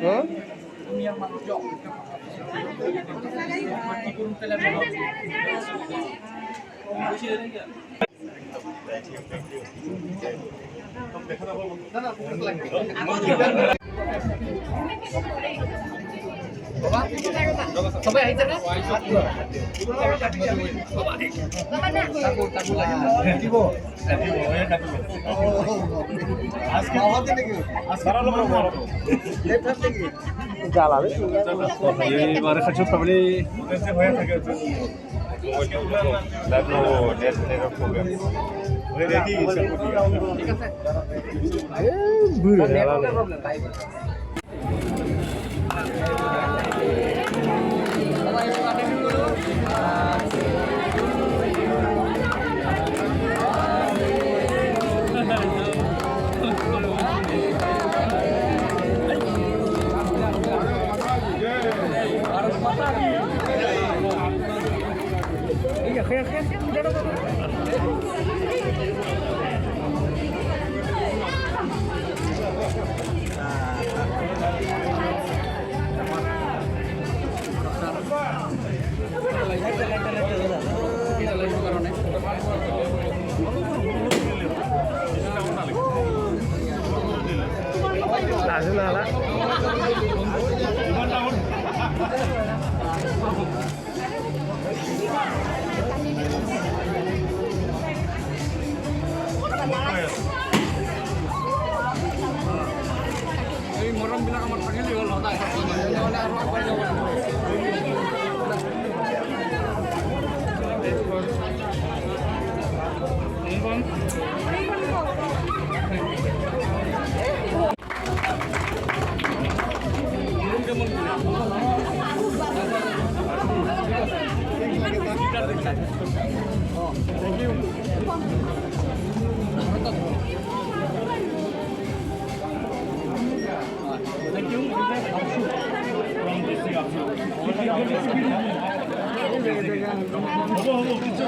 Hah? সবাই আইছে না দিব আজকে আমাদের নাকি আজকে লেফট থেকে জ্বালাবে এবারে খাচ্ছ তাহলে হয়ে থাকে ঠিক আছে বুড়ো আসলে আলা এই মরম বিলাক আমার থাকিলে হল না তাহলে আর একবার যাব হবো হবো কিছু